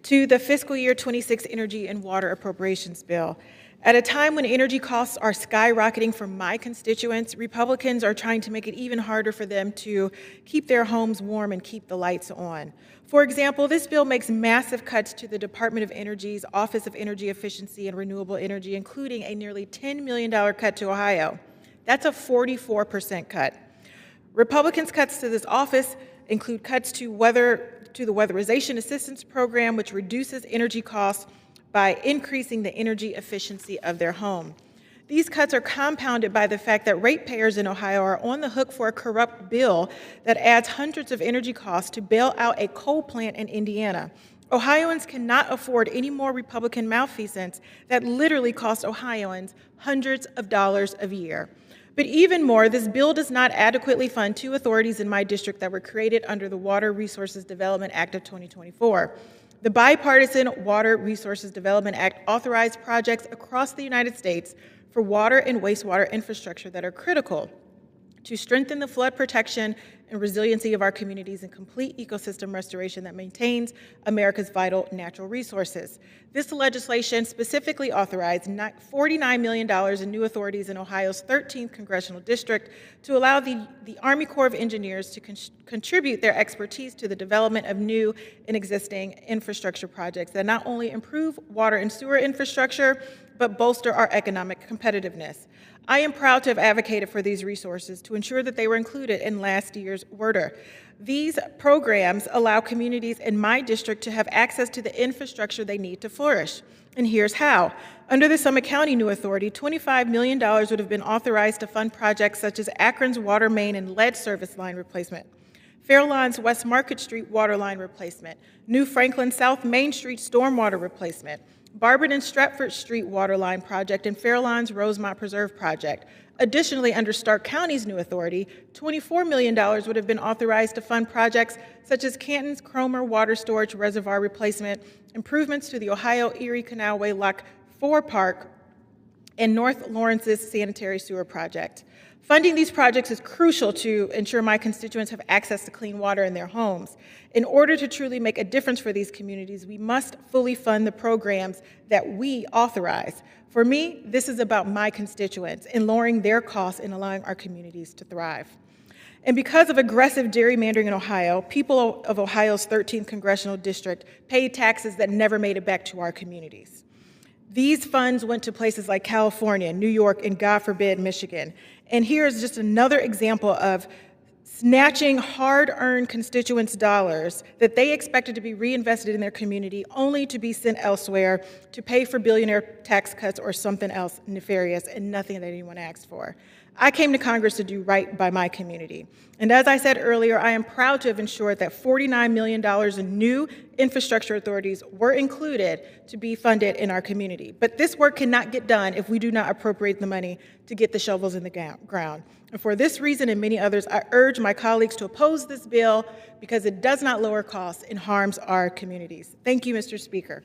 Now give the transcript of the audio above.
to the fiscal year 26 Energy and Water Appropriations Bill. At a time when energy costs are skyrocketing for my constituents, Republicans are trying to make it even harder for them to keep their homes warm and keep the lights on. For example, this bill makes massive cuts to the Department of Energy's Office of Energy Efficiency and Renewable Energy, including a nearly $10 million cut to Ohio. That's a 44% cut. Republicans' cuts to this office include cuts to the Weatherization Assistance Program, which reduces energy costs by increasing the energy efficiency of their home. These cuts are compounded by the fact that ratepayers in Ohio are on the hook for a corrupt bill that adds hundreds of energy costs to bail out a coal plant in Indiana. Ohioans cannot afford any more Republican malfeasance that literally cost Ohioans hundreds of dollars a year. But even more, this bill does not adequately fund two authorities in my district that were created under the Water Resources Development Act of 2024. The Bipartisan Water Resources Development Act authorized projects across the United States for water and wastewater infrastructure that are critical to strengthen the flood protection and resiliency of our communities and complete ecosystem restoration that maintains America's vital natural resources. This legislation specifically authorized $49 million in new authorities in Ohio's 13th congressional district to allow the Army Corps of Engineers to contribute their expertise to the development of new and existing infrastructure projects that not only improve water and sewer infrastructure, but bolster our economic competitiveness. I am proud to have advocated for these resources to ensure that they were included in last year's WRDA. These programs allow communities in my district to have access to the infrastructure they need to flourish. And here's how. Under the Summit County New Authority, $25 million would have been authorized to fund projects such as Akron's water main and lead service line replacement, Fairlawn's West Market Street water line replacement, New Franklin South Main Street stormwater replacement, Barberton and Stratford Street Waterline Project, and Fairlawn's Rosemont Preserve Project. Additionally, under Stark County's new authority, $24 million would have been authorized to fund projects such as Canton's Cromer Water Storage Reservoir Replacement, improvements to the Ohio Erie Canalway Lock 4 Park, and North Lawrence's Sanitary Sewer Project. Funding these projects is crucial to ensure my constituents have access to clean water in their homes. In order to truly make a difference for these communities, we must fully fund the programs that we authorize. For me, this is about my constituents and lowering their costs and allowing our communities to thrive. And because of aggressive gerrymandering in Ohio, people of Ohio's 13th congressional district paid taxes that never made it back to our communities. These funds went to places like California, New York, and God forbid, Michigan. And here's just another example of snatching hard-earned constituents' dollars that they expected to be reinvested in their community only to be sent elsewhere to pay for billionaire tax cuts or something else nefarious and nothing that anyone asked for. I came to Congress to do right by my community. And as I said earlier, I am proud to have ensured that $49 million in new infrastructure authorities were included to be funded in our community. But this work cannot get done if we do not appropriate the money to get the shovels in the ground. And for this reason and many others, I urge my colleagues to oppose this bill because it does not lower costs and harms our communities. Thank you, Mr. Speaker.